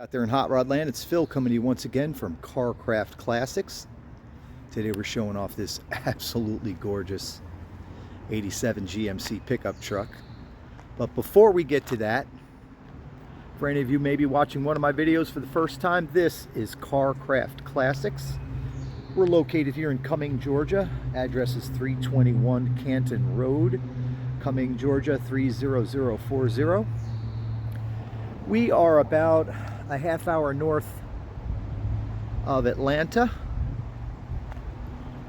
Out there in Hot Rod Land, it's Phil coming to you once again from Carcraft Classics. Today we're showing off this absolutely gorgeous 87 GMC pickup truck. But before we get to that, for any of you maybe watching one of my videos for the first time, this is Carcraft Classics. We're located here in Cumming, Georgia. Address is 321 Canton Road, Cumming, Georgia 30040. We are about a half hour north of Atlanta,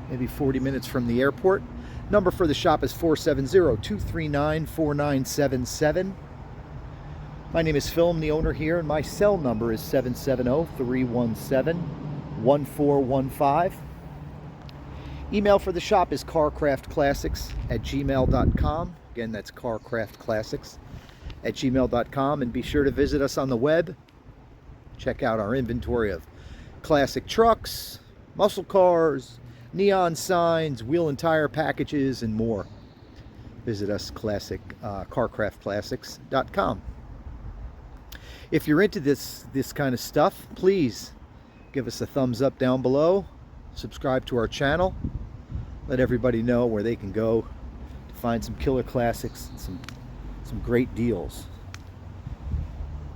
maybe 40 minutes from the airport. Number for the shop is 470-239-4977. My name is Phil, I'm the owner here, and my cell number is 770-317-1415. Email for the shop is carcraftclassics@gmail.com. Again, that's carcraftclassics@gmail.com, and be sure to visit us on the web. Check out our inventory of classic trucks, muscle cars, neon signs, wheel and tire packages, and more. Visit us carcraftclassics.com. If you're into this kind of stuff, please give us a thumbs up down below. Subscribe to our channel. Let everybody know where they can go to find some killer classics and some great deals.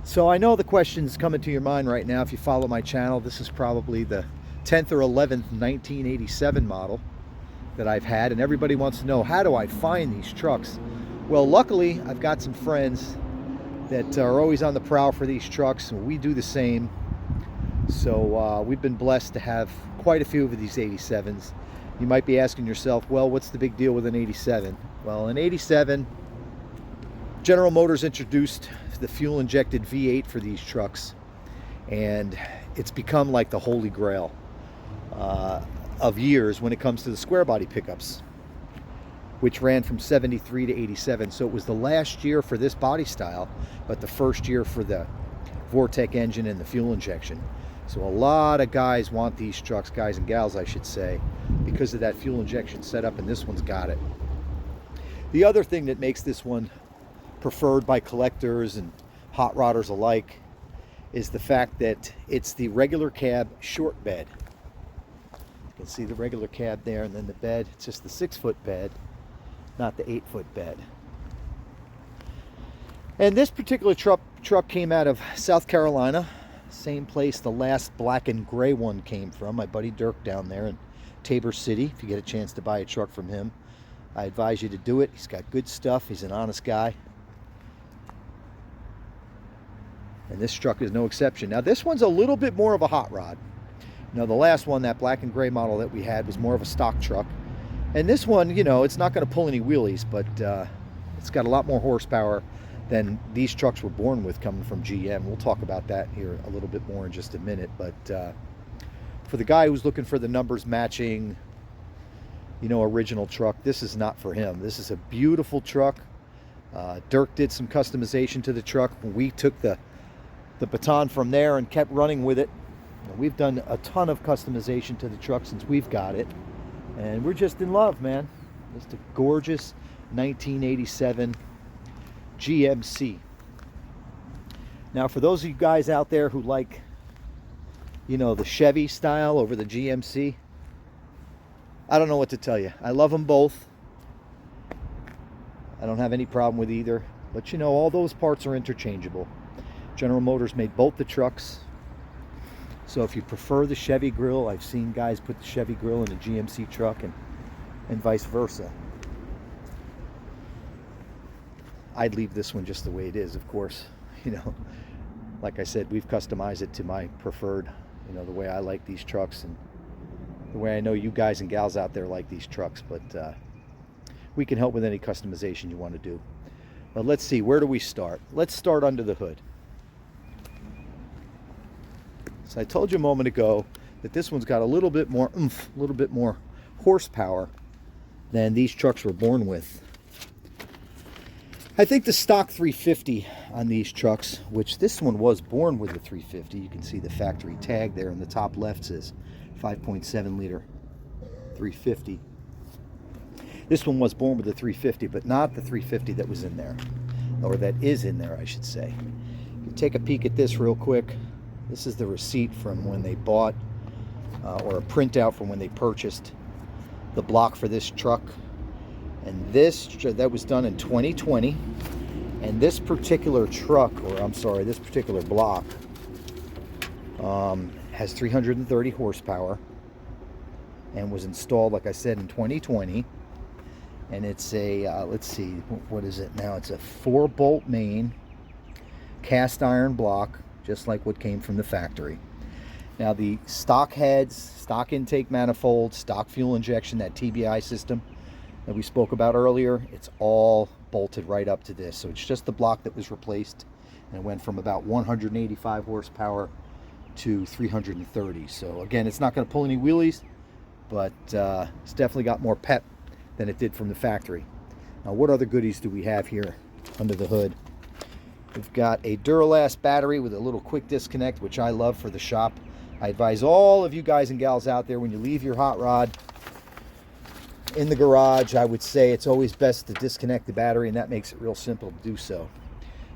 So I know the question's coming to your mind right now. If you follow my channel, this is probably the 10th or 11th 1987 model that I've had, and everybody wants to know, how do I find these trucks? Well, luckily I've got some friends that are always on the prowl for these trucks, and we do the same. So we've been blessed to have quite a few of these 87s. You might be asking yourself, well, what's the big deal with an 87? Well, in 87, General Motors introduced the fuel-injected V8 for these trucks, and it's become like the holy grail of years when it comes to the square body pickups, which ran from 73 to 87. So it was the last year for this body style, but the first year for the Vortec engine and the fuel injection. So a lot of guys want these trucks, guys and gals I should say, because of that fuel injection setup, and this one's got it. The other thing that makes this one preferred by collectors and hot rodders alike is the fact that it's the regular cab short bed. You can see the regular cab there, and then the bed, it's just the 6-foot bed, not the 8-foot bed. And this particular truck came out of South Carolina, same place the last black and gray one came from. My buddy Dirk down there in Tabor City. If you get a chance to buy a truck from him, I advise you to do it. He's got good stuff. He's an honest guy. And this truck is no exception. Now this one's a little bit more of a hot rod. You know, the last one, that black and gray model that we had, was more of a stock truck. And this one, you know, it's not going to pull any wheelies, but it's got a lot more horsepower than these trucks were born with coming from GM. We'll talk about that here a little bit more in just a minute. But for the guy who's looking for the numbers matching, you know, original truck, this is not for him. This is a beautiful truck. Dirk did some customization to the truck. We took the baton from there and kept running with it. We've done a ton of customization to the truck since we've got it, and we're just in love, man. Just a gorgeous 1987 GMC. Now, for those of you guys out there who like, you know, the Chevy style over the GMC, I don't know what to tell you. I love them both. I don't have any problem with either, but you know, all those parts are interchangeable. General Motors made both the trucks. So if you prefer the Chevy grill, I've seen guys put the Chevy grill in a GMC truck, and vice versa. I'd leave this one just the way it is, of course. You know, like I said, we've customized it to my preferred, you know, the way I like these trucks and the way I know you guys and gals out there like these trucks. But we can help with any customization you want to do. But let's see, where do we start? Let's start under the hood. So I told you a moment ago that this one's got a little bit more oomph, a little bit more horsepower than these trucks were born with. I think the stock 350 on these trucks, which this one was born with the 350, you can see the factory tag there in the top left says 5.7 liter 350. This one was born with the 350, but not the 350 that was in there, or that is in there, I should say. You take a peek at this real quick. This is the receipt from when they bought, or a printout from when they purchased the block for this truck. And that was done in 2020. And this particular truck, or I'm sorry, this particular block has 330 horsepower and was installed, like I said, in 2020. And it's a, let's see, what is it now? It's a 4-bolt main cast iron block, just like what came from the factory. Now the stock heads, stock intake manifold, stock fuel injection, that TBI system that we spoke about earlier, it's all bolted right up to this. So it's just the block that was replaced, and it went from about 185 horsepower to 330. So again, it's not going to pull any wheelies, but it's definitely got more pep than it did from the factory. Now, what other goodies do we have here under the hood? We've got a Duralast battery with a little quick disconnect, which I love for the shop. I advise all of you guys and gals out there, when you leave your hot rod in the garage, I would say it's always best to disconnect the battery, and that makes it real simple to do so.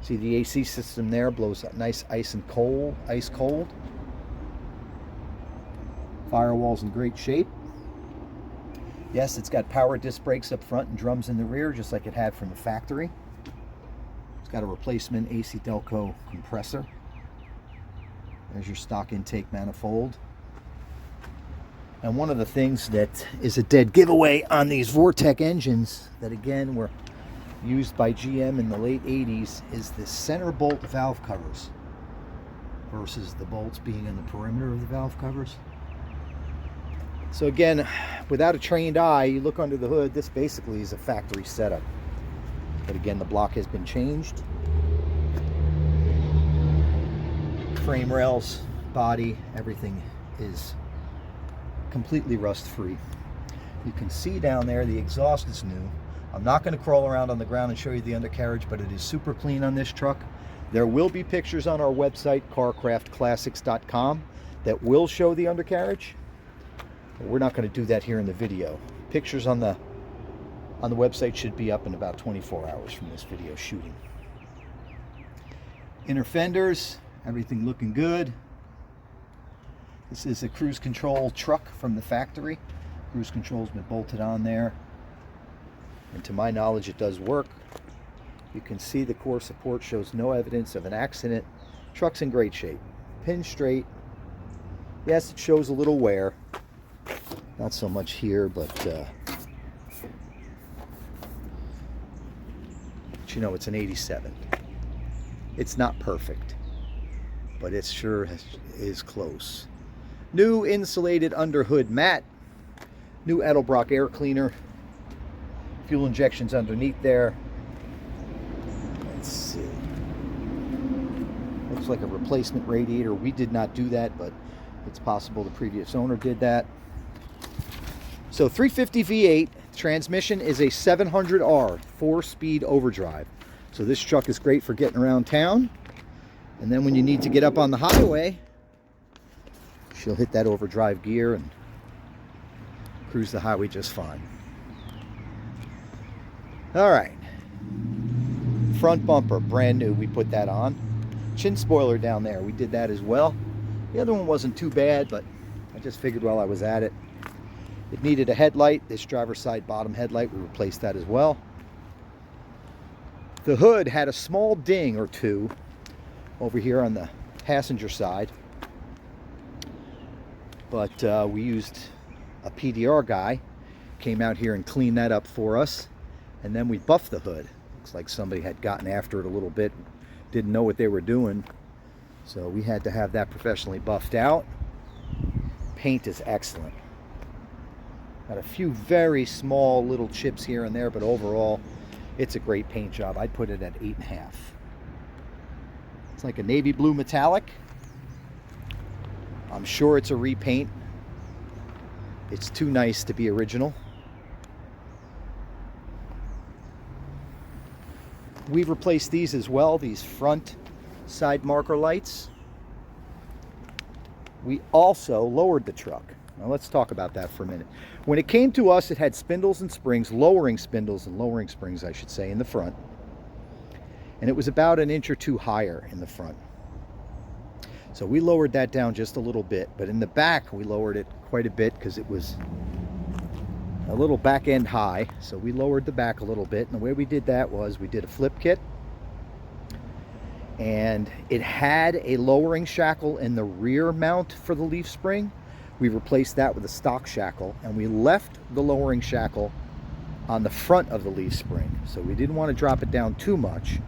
See, the AC system there blows up nice ice cold. Firewall's in great shape. Yes, it's got power disc brakes up front and drums in the rear, just like it had from the factory. It's got a replacement AC Delco compressor. There's your stock intake manifold. And one of the things that is a dead giveaway on these Vortec engines that, again, were used by GM in the late 80s is the center bolt valve covers versus the bolts being in the perimeter of the valve covers. So again, without a trained eye, you look under the hood, this basically is a factory setup. But again, the block has been changed. Frame rails, body, everything is completely rust free. You can see down there the exhaust is new. I'm not going to crawl around on the ground and show you the undercarriage, but it is super clean on this truck. There will be pictures on our website, carcraftclassics.com, that will show the undercarriage. But we're not going to do that here in the video. Pictures on the website should be up in about 24 hours from this video shooting. Inner fenders, everything looking good. This is a cruise control truck from the factory. Cruise control's been bolted on there, and to my knowledge it does work. You can see the core support shows no evidence of an accident. Truck's in great shape, pin straight. Yes, it shows a little wear, not so much here, but you know, it's an 87. It's not perfect, but it sure is close. New insulated underhood mat, new Edelbrock air cleaner, fuel injections underneath there. Let's see. Looks like a replacement radiator. We did not do that, but it's possible the previous owner did that. So 350 V8, transmission is a 700R, 4-speed overdrive. So this truck is great for getting around town. And then when you need to get up on the highway, she'll hit that overdrive gear and cruise the highway just fine. All right. Front bumper, brand new. We put that on. Chin spoiler down there. We did that as well. The other one wasn't too bad, but I just figured while I was at it. It needed a headlight. This driver's side bottom headlight, we replaced that as well. The hood had a small ding or two over here on the passenger side. But we used a PDR guy, came out here and cleaned that up for us, and then we buffed the hood. Looks like somebody had gotten after it a little bit, didn't know what they were doing, so we had to have that professionally buffed out. Paint is excellent. Got a few very small little chips here and there, but overall it's a great paint job. I'd put it at 8.5. It's like a navy blue metallic. I'm sure it's a repaint. It's too nice to be original. We've replaced these as well, these front side marker lights. We also lowered the truck. Now let's talk about that for a minute. When it came to us, it had spindles and springs, lowering spindles and lowering springs, I should say, in the front. And it was about an inch or two higher in the front. So we lowered that down just a little bit, but in the back we lowered it quite a bit because it was a little back end high. So we lowered the back a little bit, and the way we did that was we did a flip kit, and it had a lowering shackle in the rear mount for the leaf spring. We replaced that with a stock shackle, and we left the lowering shackle on the front of the leaf spring, so we didn't want to drop it down too much.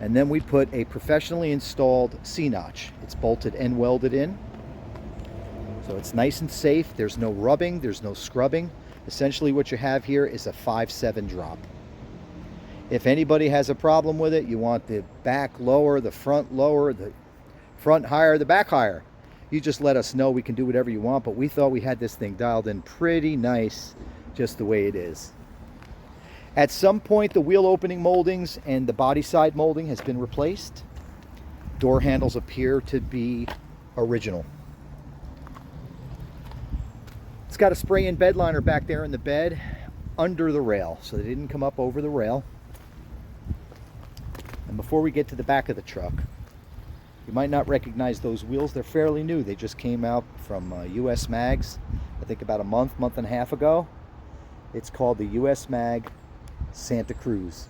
And then we put a professionally installed C-notch. It's bolted and welded in, so it's nice and safe. There's no rubbing, there's no scrubbing. Essentially what you have here is a 5/7 drop. If anybody has a problem with it, you want the back lower, the front lower, the front higher, the back higher, you just let us know. We can do whatever you want, but we thought we had this thing dialed in pretty nice just the way it is. At some point, the wheel opening moldings and the body side molding has been replaced. Door handles appear to be original. It's got a spray-in bed liner back there in the bed under the rail, so they didn't come up over the rail. And before we get to the back of the truck, you might not recognize those wheels. They're fairly new. They just came out from US Mags, I think about a month and a half ago. It's called the US Mag Santa Cruz.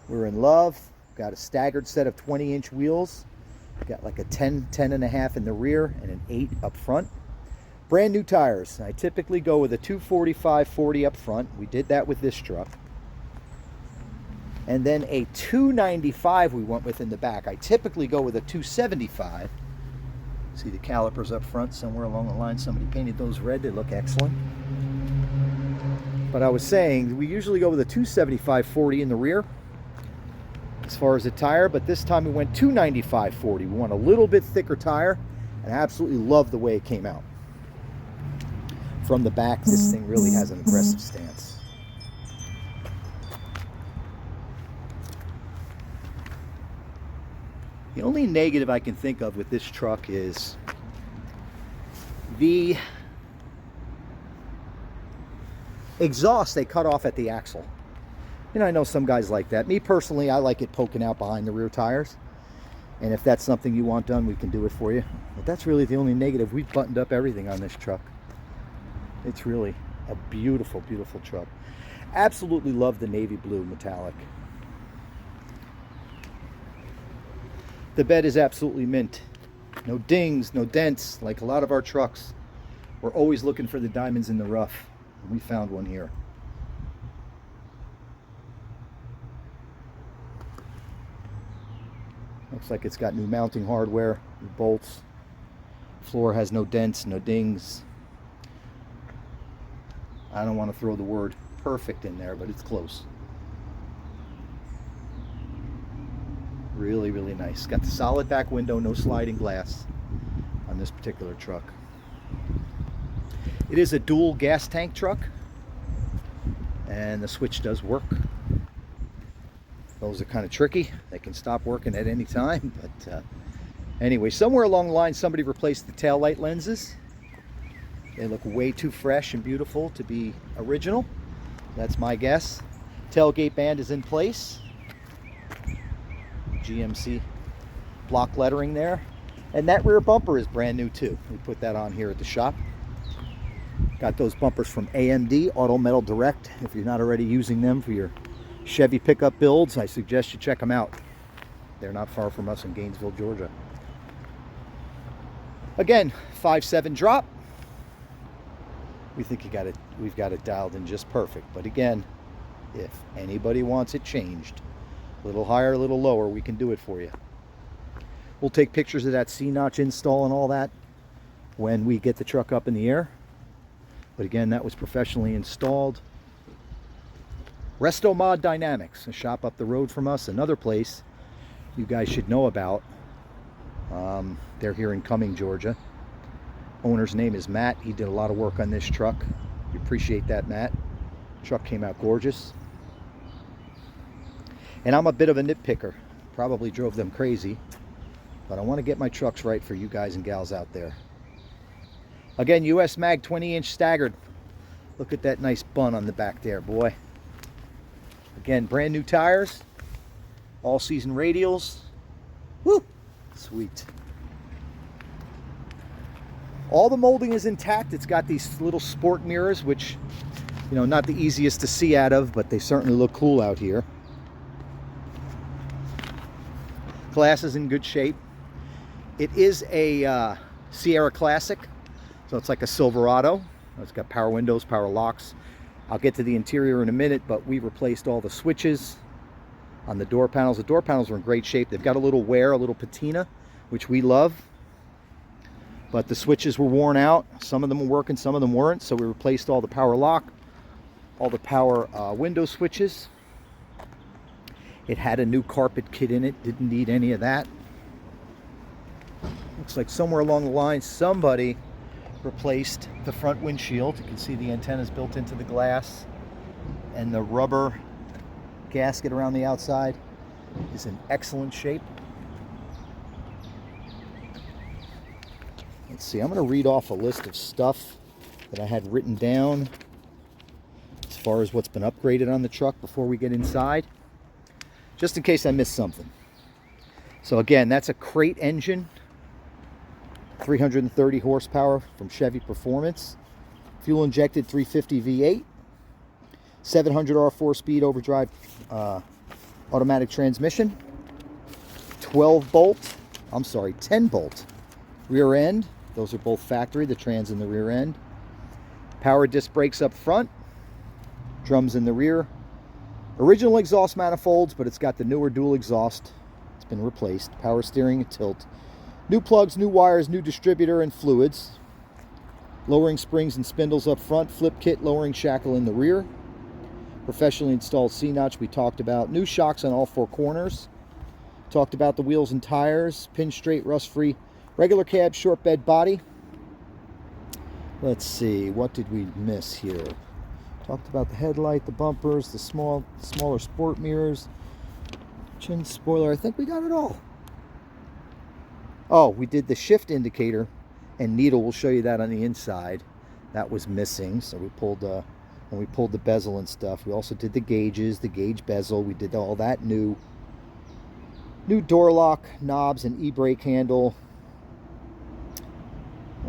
We're in love. Got a staggered set of 20-inch wheels. Got like a 10 and a half in the rear and an 8 up front. Brand new tires. I typically go with a 245/40 up front. We did that with this truck. And then a 295 we went with in the back. I typically go with a 275. See the calipers up front somewhere along the line. Somebody painted those red. They look excellent. But I was saying, we usually go with a 275/40 in the rear as far as the tire, but this time we went 295/40. We want a little bit thicker tire, and I absolutely love the way it came out. From the back, this thing really has an aggressive stance. The only negative I can think of with this truck is the exhaust they cut off at the axle. You know, I know some guys like that. Me personally, I like it poking out behind the rear tires. And if that's something you want done, we can do it for you. But that's really the only negative. We've buttoned up everything on this truck. It's really a beautiful, beautiful truck. Absolutely love the navy blue metallic. The bed is absolutely mint. No dings, no dents, like a lot of our trucks. We're always looking for the diamonds in the rough. We found one here. Looks like it's got new mounting hardware, new bolts. Floor has no dents, no dings. I don't want to throw the word perfect in there, but it's close. Really, really nice. Got the solid back window, no sliding glass on this particular truck. It is a dual gas tank truck, and the switch does work. Those are kind of tricky. They can stop working at any time, but anyway, somewhere along the line somebody replaced the taillight lenses. They look way too fresh and beautiful to be original. That's my guess. Tailgate band is in place. GMC block lettering there. And that rear bumper is brand new too. We put that on here at the shop. Got those bumpers from AMD, Auto Metal Direct. If you're not already using them for your Chevy pickup builds, I suggest you check them out. They're not far from us in Gainesville, Georgia. Again, 5/7 drop. We think we've got it dialed in just perfect. But again, if anybody wants it changed, a little higher, a little lower, we can do it for you. We'll take pictures of that C-notch install and all that when we get the truck up in the air. But again, that was professionally installed. Resto Mod Dynamics, a shop up the road from us, another place you guys should know about. They're here in Cumming, Georgia. Owner's name is Matt. He did a lot of work on this truck. We appreciate that, Matt. Truck came out gorgeous. And I'm a bit of a nitpicker. Probably drove them crazy. But I want to get my trucks right for you guys and gals out there. Again, US Mag 20-inch staggered. Look at that nice bun on the back there, boy. Again, brand new tires. All-season radials. Woo! Sweet. All the molding is intact. It's got these little sport mirrors, which, you know, not the easiest to see out of, but they certainly look cool out here. Glass is in good shape. It is a Sierra Classic, so it's like a Silverado. It's got power windows, power locks. I'll get to the interior in a minute, but we replaced all the switches on the door panels. The door panels are in great shape. They've got a little wear, a little patina, which we love. But the switches were worn out. Some of them were working, some of them weren't. So we replaced all the power lock, all the power window switches. It had a new carpet kit in it. Didn't need any of that. Looks like somewhere along the line somebody replaced the front windshield. You can see the antennas built into the glass, and the rubber gasket around the outside is in excellent shape. Let's see, I'm going to read off a list of stuff that I had written down as far as what's been upgraded on the truck before we get inside, just in case I missed something. So again, that's a crate engine, 330 horsepower from Chevy Performance, fuel injected 350 V8, 700 R4 speed overdrive automatic transmission, 10 bolt rear end. Those are both factory, the trans in the rear end. Power disc brakes up front, drums in the rear. Original exhaust manifolds, but it's got the newer dual exhaust. It's been replaced. Power steering and tilt. New plugs, new wires, new distributor and fluids. Lowering springs and spindles up front. Flip kit, lowering shackle in the rear. Professionally installed C-notch we talked about. New shocks on all four corners. Talked about the wheels and tires. Pin straight, rust-free. Regular cab, short bed body. Let's see, what did we miss here? Talked about the headlight, the bumpers, the smaller sport mirrors. Chin spoiler, I think we got it all. Oh, we did the shift indicator and needle. We'll show you that on the inside. That was missing, so we pulled when we pulled the bezel and stuff. We also did the gauges, the gauge bezel. We did all that new door lock knobs and e-brake handle.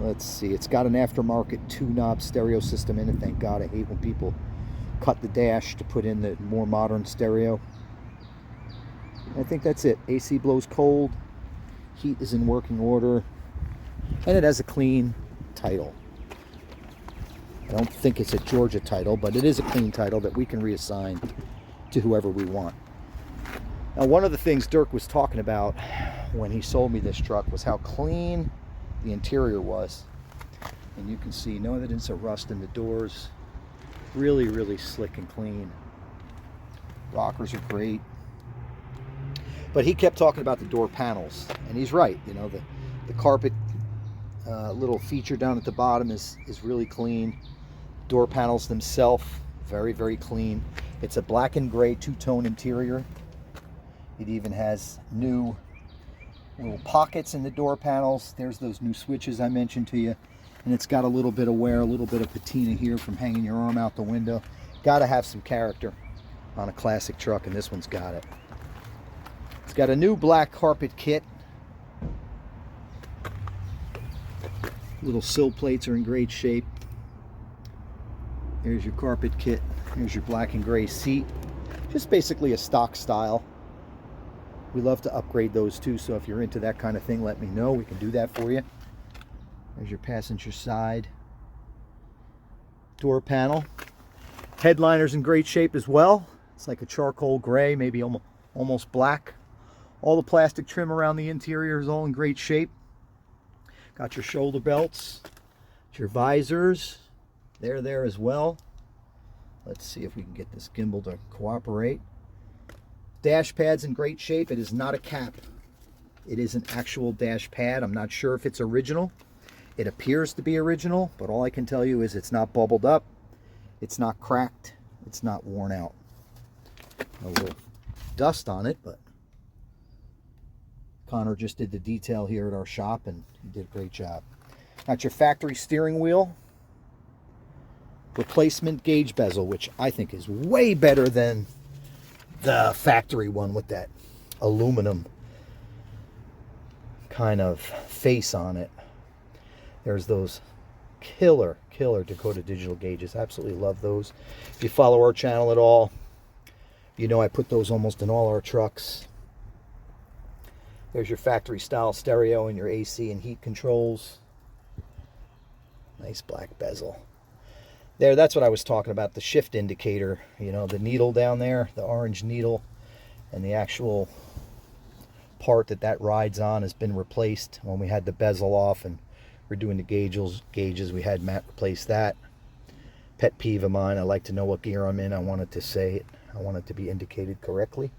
Let's see, it's got an aftermarket 2-knob stereo system in it. Thank God. I hate when people cut the dash to put in the more modern stereo. I think that's it. AC blows cold. Heat is in working order. And it has a clean title. I don't think it's a Georgia title, but it is a clean title that we can reassign to whoever we want. Now, one of the things Dirk was talking about when he sold me this truck was how clean the interior was. And you can see no evidence of rust in the doors. Really, really slick and clean. Rockers are great. But he kept talking about the door panels, and he's right. You know, the carpet little feature down at the bottom is really clean. Door panels themselves, very, very clean. It's a black and gray two-tone interior. It even has new little pockets in the door panels. There's those new switches I mentioned to you. And it's got a little bit of wear, a little bit of patina here from hanging your arm out the window. Got to have some character on a classic truck, and this one's got it. It's got a new black carpet kit. Little sill plates are in great shape. There's your carpet kit. Here's your black and gray seat. Just basically a stock style. We love to upgrade those too, so if you're into that kind of thing, let me know. We can do that for you. There's your passenger side door panel. Headliner's in great shape as well. It's like a charcoal gray, maybe almost black. All the plastic trim around the interior is all in great shape. Got your shoulder belts, your visors. They're there as well. Let's see if we can get this gimbal to cooperate. Dash pad's in great shape. It is not a cap. It is an actual dash pad. I'm not sure if it's original. It appears to be original, but all I can tell you is it's not bubbled up. It's not cracked. It's not worn out. A little dust on it, but Connor just did the detail here at our shop, and he did a great job. Got your factory steering wheel. Replacement gauge bezel, which I think is way better than the factory one with that aluminum kind of face on it. There's those killer Dakota digital gauges. Absolutely love those. If you follow our channel at all, you know I put those almost in all our trucks. There's your factory style stereo and your AC and heat controls. Nice black bezel. There, that's what I was talking about, the shift indicator. You know, the needle down there, the orange needle, and the actual part that rides on has been replaced. When we had the bezel off and we're doing the gauges, we had Matt replace that. Pet peeve of mine, I like to know what gear I'm in. I want it to say it. I want it to be indicated correctly.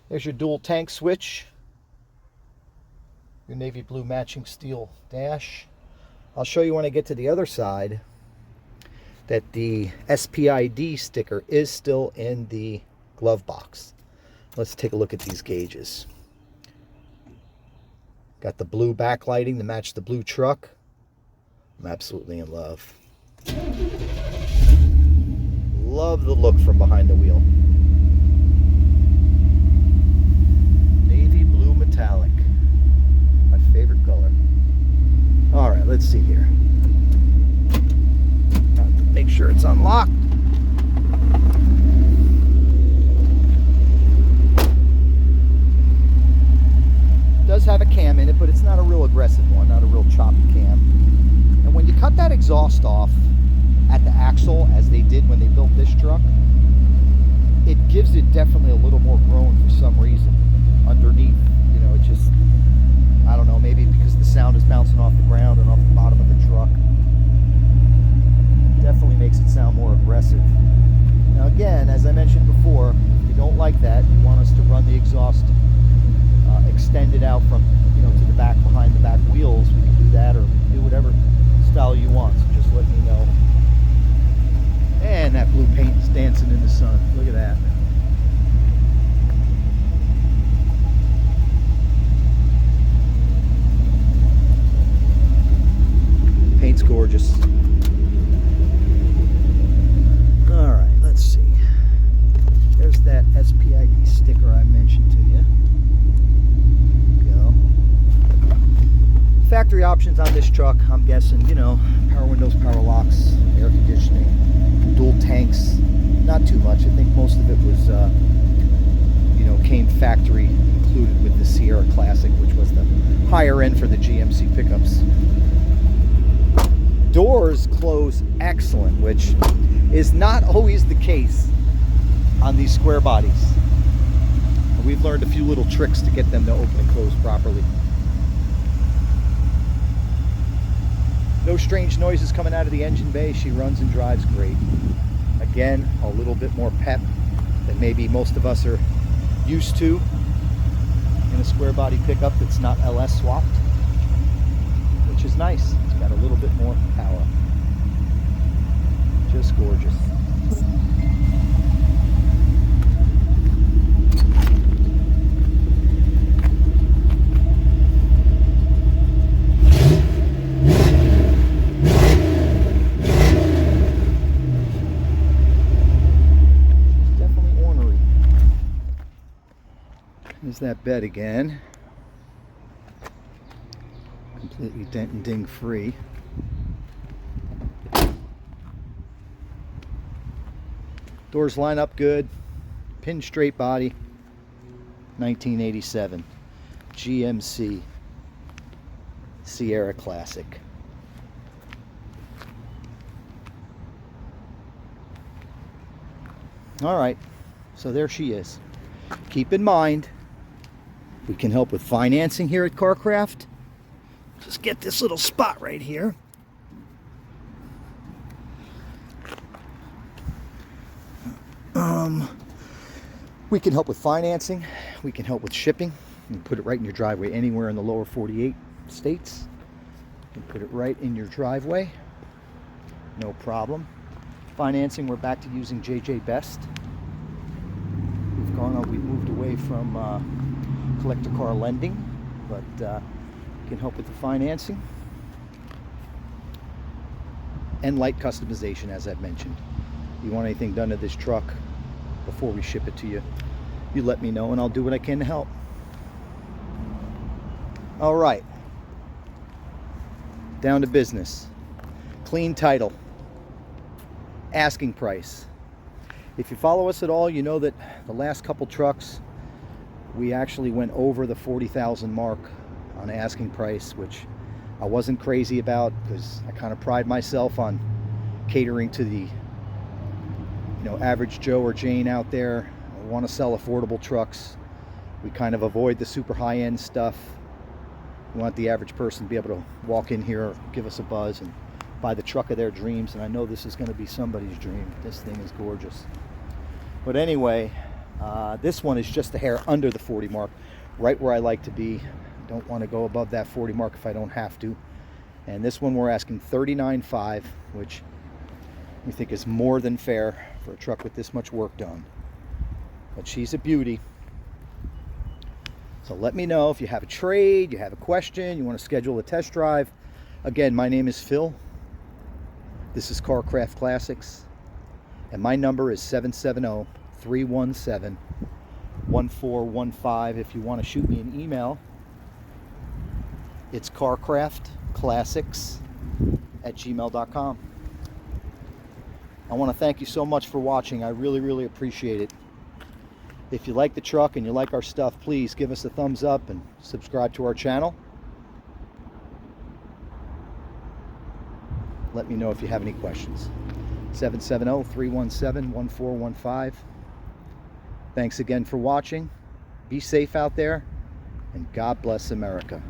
There's your dual tank switch. Your navy blue matching steel dash. I'll show you when I get to the other side that the SPID sticker is still in the glove box. Let's take a look at these gauges. Got the blue backlighting to match the blue truck. I'm absolutely in love. Love the look from behind the wheel. Navy blue metallic. My favorite color. All right, let's see here. Make sure it's unlocked. It does have a cam in it, but it's not a real aggressive one, not a real choppy cam. And when you cut that exhaust off at the axle, as they did when they built this truck, it gives it definitely a little more groan for some reason underneath. You know, it just, I don't know, maybe because the sound is bouncing off the ground and off the bottom of the truck. Definitely makes it sound more aggressive. Now again, as I mentioned before, if you don't like that, you want us to run the exhaust extended out from, you know, to the back, behind the back wheels, we can do that, or we can do whatever style you want. So just let me know. And that blue paint is dancing in the sun. Look at that. Paint's gorgeous. All right, let's see. There's that SPID sticker I mentioned to you. Go. Factory options on this truck, I'm guessing, you know, power windows, power locks, air conditioning, dual tanks. Not too much. I think most of it was, you know, came factory included with the Sierra Classic, which was the higher end for the GMC pickups. Doors close excellent, which is not always the case on these square bodies. We've learned a few little tricks to get them to open and close properly. No strange noises coming out of the engine bay. She runs and drives great. Again, a little bit more pep than maybe most of us are used to in a square body pickup that's not LS swapped, which is nice. It's got a little bit more power. Just gorgeous. Definitely ornery. There's that bed again. Completely dent and ding free. Doors line up good. Pin straight body. 1987 GMC Sierra Classic. All right, so there she is. Keep in mind, we can help with financing here at Carcraft. Just get this little spot right here. We can help with financing. We can help with shipping. You can put it right in your driveway anywhere in the lower 48 states. You can put it right in your driveway. No problem. Financing, we're back to using JJ Best. We've moved away from collector car lending, but can help with the financing and light customization, as I've mentioned. You want anything done to this truck before we ship it to you, you let me know and I'll do what I can to help. All right, down to business. Clean title. Asking price. If you follow us at all, you know that the last couple trucks, we actually went over the 40,000 mark on asking price, which I wasn't crazy about because I kind of pride myself on catering to the average Joe or Jane out there. I want to sell affordable trucks. We kind of avoid the super high-end stuff. We want the average person to be able to walk in here, give us a buzz, and buy the truck of their dreams. And I know this is going to be somebody's dream. This thing is gorgeous. But anyway, this one is just a hair under the 40 mark, right where I like to be. Don't want to go above that 40 mark if I don't have to. And this one we're asking $39,500, which we think is more than fair for a truck with this much work done. But she's a beauty. So let me know if you have a trade, you have a question, you want to schedule a test drive. Again, my name is Phil. This is Carcraft Classics. And my number is 770-317-1415. If you want to shoot me an email, it's carcraftclassics@gmail.com. I want to thank you so much for watching. I really, really appreciate it. If you like the truck and you like our stuff, please give us a thumbs up and subscribe to our channel. Let me know if you have any questions. 770-317-1415. Thanks again for watching. Be safe out there, and God bless America.